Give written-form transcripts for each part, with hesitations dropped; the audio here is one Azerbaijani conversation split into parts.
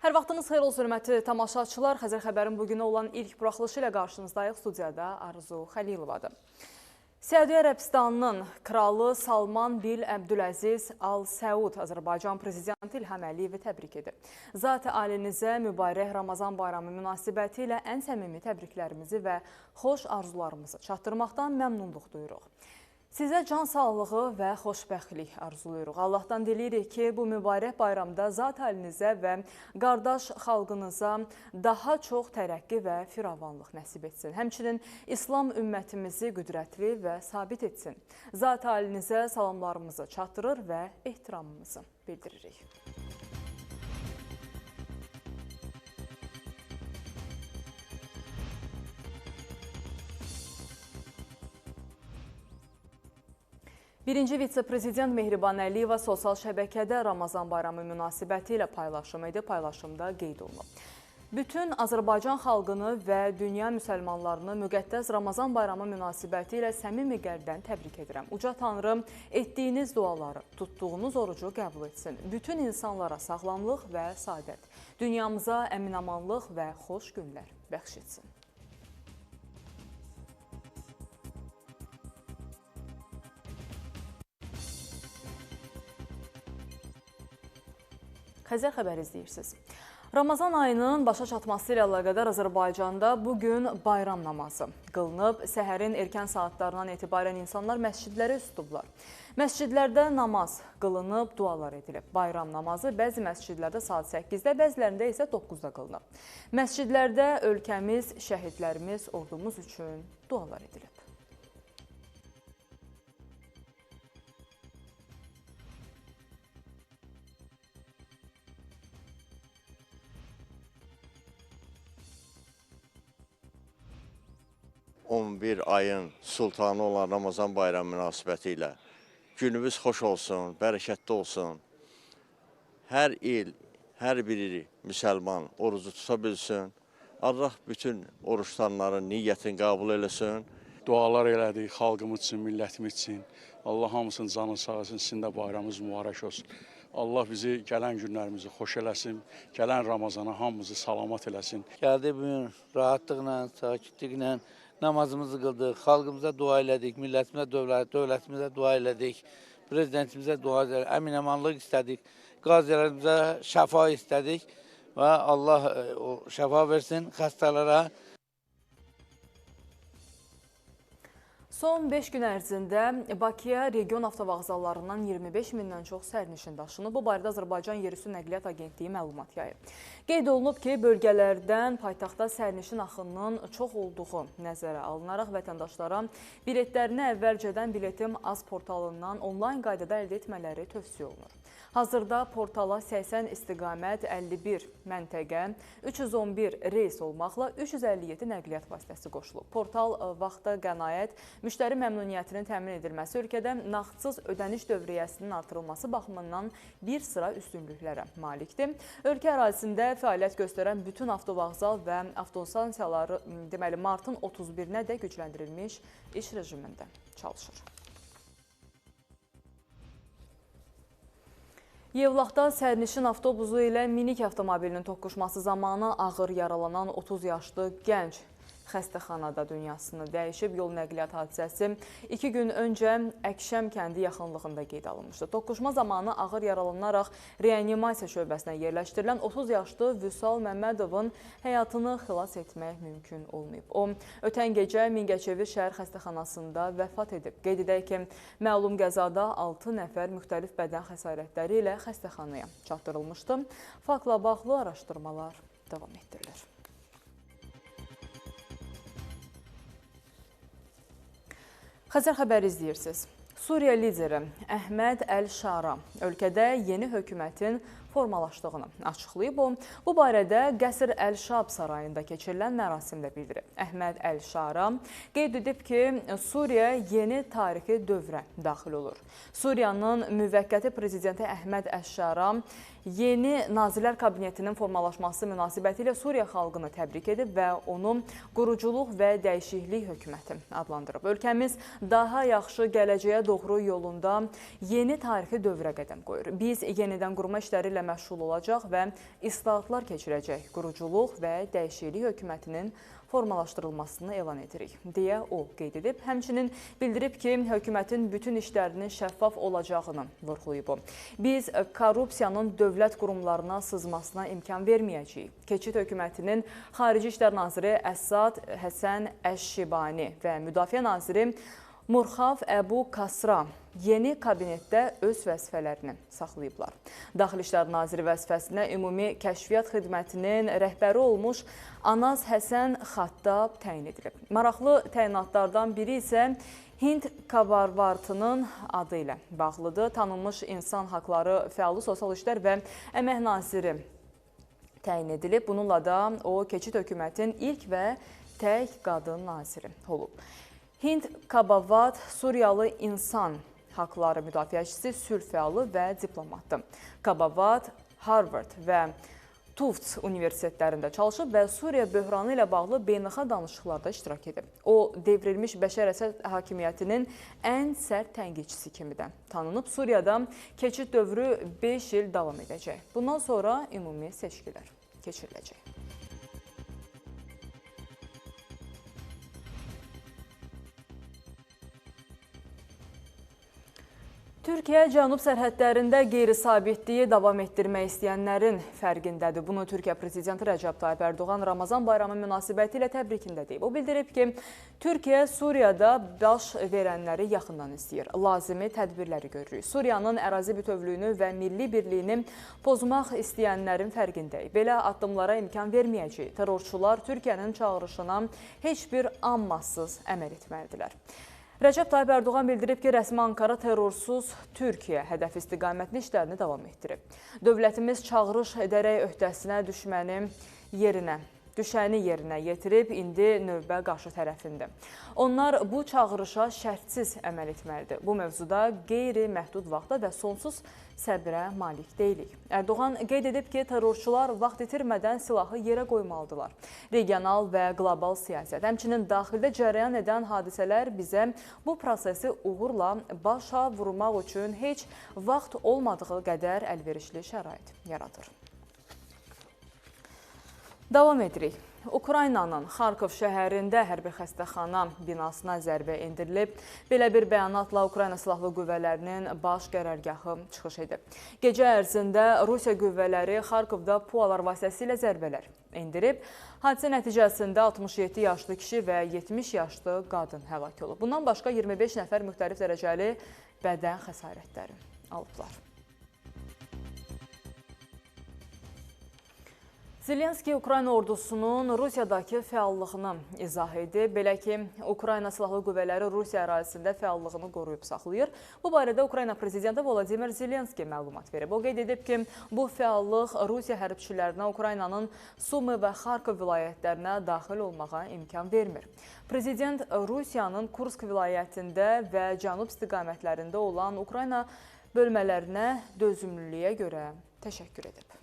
Hər vaxtınız xeyir olsun, hörmətli tamaşaçılar. Xəzər xəbərin bugünə olan ilk buraxılışı ilə qarşınızdayıq. Studiyada Arzu Xəlilovadır. Səudiyyə Ərəbistanının kralı Salman bin Əbdüləziz Al Səud Azərbaycan prezidenti İlham Əliyevi təbrik edib. Zat-ı alinizə mübarək Ramazan bayramı münasibəti ilə ən səmimi təbriklərimizi və xoş arzularımızı çatdırmaqdan məmnunluq duyuruq. Sizə can sağlığı və xoşbəxtlik arzuluyuruq. Allahdan diləyirik ki, bu mübarək bayramda zat halinizə və qardaş xalqınıza daha çox tərəqqi və firavanlıq nəsib etsin. Həmçinin İslam ümmətimizi qüdrətli və sabit etsin. Zat halinizə salamlarımızı çatdırır və ehtiramımızı bildiririk. Birinci vitse-prezident Mehriban Əliyeva sosial şəbəkədə Ramazan bayramı münasibəti ilə paylaşım edib. Paylaşımda qeyd olunub. Bütün Azərbaycan xalqını və dünya müsəlmanlarını müqəddəs Ramazan bayramı münasibəti ilə səmimi qəlbdən təbrik edirəm. Uca Tanrım etdiyiniz duaları, tutduğunuz orucu qəbul etsin. Bütün insanlara sağlamlıq və saadət, dünyamıza əminamanlıq və xoş günlər bəxş etsin. Xəzər xəbər izləyirsiniz. Ramazan ayının başa çatması ilə əlaqədar Azərbaycanda bugün bayram namazı qılınıb. Səhərin erkən saatlarından etibarən insanlar məscidlərə üz tutublar. Məscidlərdə namaz qılınıb, dualar edilib. Bayram namazı bəzi məscidlərdə saat 8-də, bəzilərində isə 9-da qılınıb. Məscidlərdə ölkəmiz, şəhidlərimiz, ordumuz üçün dualar edilib. Ayın sultanı olan Ramazan bayramı münasibəti ilə günümüz xoş olsun, bərəkətli olsun. Hər il, hər biri müsəlman orucu tuta bilsin. Allah bütün oruç tutanların niyyətini qəbul eləsin. Dualar elədik xalqımız üçün, millətimiz üçün. Allah hamısının canı sağ olsun, sizin də bayramınız mübarək olsun. Allah bizi gələn günlərimizi xoş eləsin, gələn Ramazana hamımızı salamat eləsin. Gəldi bugün rahatlıqla, sakitliklə namazımızı qıldıq, xalqımıza dua elədik, millətimizə, dövlətimizə dua elədik, prezidentimizə dua elədik, əmin-əmanlıq istədik, qazilərimizə şəfa istədik və Allah şəfa versin xəstələrə. Son 5 gün ərzində Bakıya region avtovağzallarından 25 mindən çox sərnişin daşınıb. Bu barədə Azərbaycan Yerüstü Nəqliyyat Agentliyi məlumat yayıb. Qeyd olunub ki, bölgələrdən paytaxtda sərnişin axınının çox olduğu nəzərə alınaraq vətəndaşlara biletlərini əvvəlcədən Biletim Az portalından onlayn qaydada əldə etmələri tövsiyə olunur. Hazırda portala 80 istiqamət 51 məntəqə, 311 reys olmaqla 357 nəqliyyat vasitəsi qoşulub. Portal vaxta qənaət, müştəri məmnuniyyətinin təmin edilməsi, ölkədə nağdsız ödəniş dövriyyəsinin artırılması baxımından bir sıra üstünlüklərə malikdir. Ölkə ərazisində fəaliyyət göstərən bütün avtovağzal və avtostansiyaları martın 31-nə də gücləndirilmiş iş rejimində çalışır. Yevlaxda sərnişin avtobusu ilə minik avtomobilinin toqquşması zamanı ağır yaralanan 30 yaşlı gənc xəstəxanada dünyasını dəyişib. Yol nəqliyyat hadisəsi 2 gün öncə Əkşəm kəndi yaxınlığında qeyd alınmışdı. Toqquşma zamanı ağır yaralanaraq reanimasiya şöbəsinə yerləşdirilən 30 yaşlı Vüsal Məmmədovun həyatını xilas etmək mümkün olmayıb. O, ötən gecə Mingəçevir şəhər xəstəxanasında vəfat edib. Qeyd edək ki, məlum qəzada 6 nəfər müxtəlif bədən xəsarətləri ilə xəstəxanaya çatdırılmışdı. Faktla bağlı araşdırmalar davam etdirilir. Xəzər xəbəri izləyirsiniz. Suriya lideri Əhməd Əl-Şara ölkədə yeni hökumətin formalaşdığını açıqlayıb. Bu barədə Qəsr Əl-Şab sarayında keçirilən mərasimdə bildirib. Əhməd Əl-Şara qeyd edib ki, Suriya yeni tarixi dövrə daxil olur. Suriyanın müvəqqəti prezidenti Əhməd Əl-Şara yeni Nazirlər Kabinetinin formalaşması münasibətilə Suriya xalqını təbrik edib və onu quruculuq və dəyişiklik hökuməti adlandırıb. Ölkəmiz daha yaxşı gələcəyə doğru yolunda yeni tarixi dövrə qədəm qoyur. Biz yenidən qurma işləri ilə məşğul olacaq və islahatlar keçirəcək. Quruculuq və dəyişiklik hökumətinin formalaşdırılmasını elan edirik, deyə o qeyd edib. Həmçinin bildirib ki, hökumətin bütün işlərinin şəffaf olacağını vurğulayıb. Biz korrupsiyanın dövlət qurumlarına sızmasına imkan verməyəcəyik. Keçid hökumətinin Xarici İşlər Naziri Əsad Həsən Əş-Şibani və Müdafiə Naziri Murxaf Əbu Kasra yeni kabinetdə öz vəzifələrini saxlayıblar. Daxili İşlər Naziri vəzifəsinə Ümumi Kəşfiyyat Xidmətinin rəhbəri olmuş Anaz Həsən Xattab təyin edilib. Maraqlı təyinatlardan biri isə Hind Kabarvartının adı ilə bağlıdır. Tanınmış insan haqları fəalı Sosial İşlər və Əmək Naziri təyin edilib. Bununla da o, keçid hökumətin ilk və tək qadın naziri olub. Hind Kabarvat Suriyalı insan haqları müdafiəçisi, sülh fəalı və diplomatdır. Kabarvat, Harvard və Tufts universitetlərində çalışıb və Suriya böhranı ilə bağlı beynəlxalq danışıqlarda iştirak edib. O, devrilmiş Bəşər Əsəd hakimiyyətinin ən sərt tənqidçisi kimi də tanınıb. Suriyada keçid dövrü 5 il davam edəcək. Bundan sonra ümumi seçkilər keçiriləcək. Türkiyə cənub sərhədlərində qeyri-sabitliyi davam etdirmək istəyənlərin fərqindədir. Bunu Türkiyə Prezidenti Rəcəb Tayyip Ərdoğan Ramazan bayramı münasibəti ilə təbrikində deyib. O bildirib ki, Türkiyə Suriyada baş verənləri yaxından istəyir. Lazımi tədbirləri görürük. Suriyanın ərazi bütövlüyünü və milli birliyini pozmaq istəyənlərin fərqindəyik. Belə addımlara imkan verməyəcək. Terrorçular Türkiyənin çağırışına heç bir ammasız əməl etməlidirlər. Rəcəb Tayyip Ərdoğan bildirib ki, rəsmi Ankara terrorsuz Türkiyə hədəf istiqamətli işlərini davam etdirib. Dövlətimiz çağırış edərək öhdəsinə düşəni yerinə yetirib, indi növbə qarşı tərəfində. Onlar bu çağırışa şərtsiz əməl etməlidir. Bu mövzuda qeyri-məhdud vaxta və sonsuz səbrə malik deyilik. Ərdoğan qeyd edib ki, terrorçular vaxt itirmədən silahı yerə qoymalıdırlar. Regional və qlobal siyasət, həmçinin daxildə cərəyan edən hadisələr bizə bu prosesi uğurla başa vurmaq üçün heç vaxt olmadığı qədər əlverişli şərait yaradır. Davam edirik. Ukraynanın Xarkov şəhərində hərbi xəstəxana binasına zərbə endirilib. Belə bir bəyanatla Ukrayna Silahlı Qüvvələrinin baş qərargahı çıxış edib. Gecə ərzində Rusiya qüvvələri Xarkovda PUA-lar vasitəsilə zərbələr endirib. Hadisə nəticəsində 67 yaşlı kişi və 70 yaşlı qadın həlak olub. Bundan başqa 25 nəfər müxtəlif dərəcəli bədən xəsarətləri alıblar. Zelenski Ukrayna ordusunun Rusiyadakı fəallığını izah edib. Belə ki, Ukrayna Silahlı Qüvvələri Rusiya ərazisində fəallığını qoruyub saxlayır. Bu barədə Ukrayna Prezidenti Volodimir Zelenski məlumat verib. O qeyd edib ki, bu fəallıq Rusiya hərbçilərinə Ukraynanın Sumi və Xarkov vilayətlərinə daxil olmağa imkan vermir. Prezident Rusiyanın Kursk vilayətində və cənub istiqamətlərində olan Ukrayna bölmələrinə dözümlülüyə görə təşəkkür edib.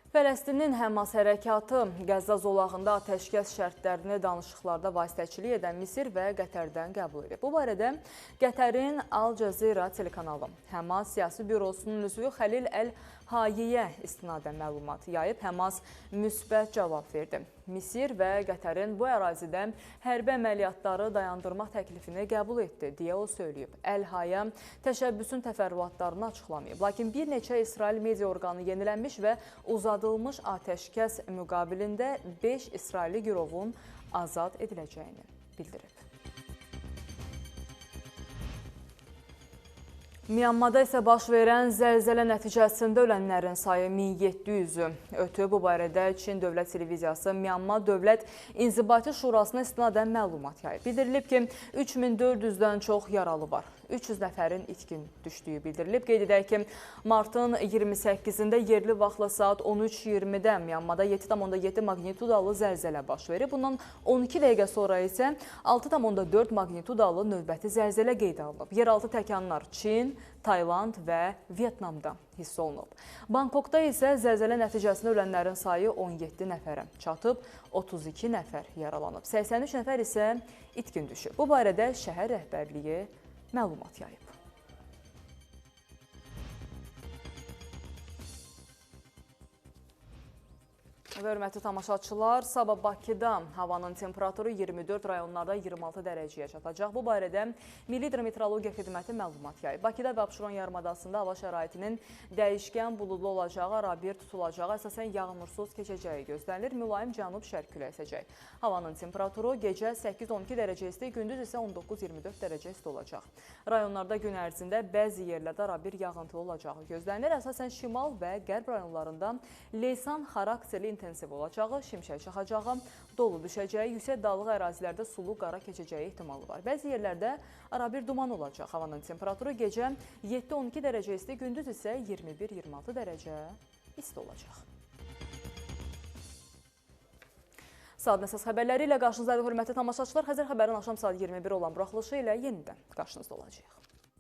Fələstinin Həmas hərəkatı Qəzza zolağında atəşkəs şərtlərini danışıqlarda vasitəçilik edən Misir və Qətərdən qəbul edib. Bu barədə Qətərin Al Jazeera telekanalı Həmas siyasi bürosunun üzvü Xəlil Əl-Hayiyə istinadən məlumat yayıb. Həmas müsbət cavab verdi. Misir və Qətərin bu ərazidə hərbi əməliyyatları dayandırmaq təklifini qəbul etdi, deyə o söyləyib. Əl-Haya təşəbbüsün təfərrüatlarını açıqlamayıb. Lakin bir neçə İsrail media orqanı yenilənmiş və uzadılmış atəşkəs müqabilində 5 İsrailli girovun azad ediləcəyini bildirib. Myanmada isə baş verən zəlzələ nəticəsində ölənlərin sayı 1700-ü ötüb. Bu barədə Çin Dövlət Televiziyası Myanma Dövlət İnzibati Şurasına istinadən məlumat yayıb. Bildirilib ki, 3400-dən çox yaralı var. 300 nəfərin itkin düşdüyü bildirilib. Qeyd edək ki, martın 28-də yerli vaxtla saat 13:20-də Myanmada 7,7 magnitudalı zəlzələ baş verib. Bundan 12 dəqiqə sonra isə 6,4 magnitudalı növbəti zəlzələ qeydə alınıb. Yeraltı təkanlar Çin, Tayland və Vyetnamda hiss olunub. Bangkokda isə zəlzələ nəticəsində ölənlərin sayı 17 nəfərə çatıb, 32 nəfər yaralanıb, 83 nəfər isə itkin düşüb. Bu barədə şəhər rəhbərliyi məlumat yayıb. Və hörmətli tamaşaçılar, sabah Bakıda havanın temperaturu 24, rayonlarda 26 dərəcəyə çatacaq. Bu barədə Milli Hidrometeorologiya Xidməti məlumat yayıb. Bakıda və Abşeron yarımadasında hava şəraitinin dəyişkən buludlu olacağı, arabir tutulacağı, əsasən yağmursuz keçəcəyi gözlənilir. Mülayim cənub-şərq küləyi əsəcək. Havanın temperaturu gecə 8-12 dərəcə isti, gündüz isə 19-24 dərəcə isti olacaq. Rayonlarda gün ərzində bəzi yerlərdə arabir yağıntılı olacağı gözlənilir. Əsasən şimal və qərb rayonlarında leysan xarakterli intensiv olacağı, şimşək çaxacağı, dolu düşəcəyi, yüksək dağlıq ərazilərdə sulu qara keçəcəyi ehtimalı var. Bəzi yerlərdə arabir duman olacaq. Havanın temperaturu gecə 7-12 dərəcə isti, gündüz isə 21-26 dərəcə isti olacaq. Saat Əsas xəbərləri ilə qarşınızdayıq hörmətli tamaşaçılar. Xəzər xəbərin axşam saat 21 olan buraxılışı ilə yenidən qarşınızda olacaq.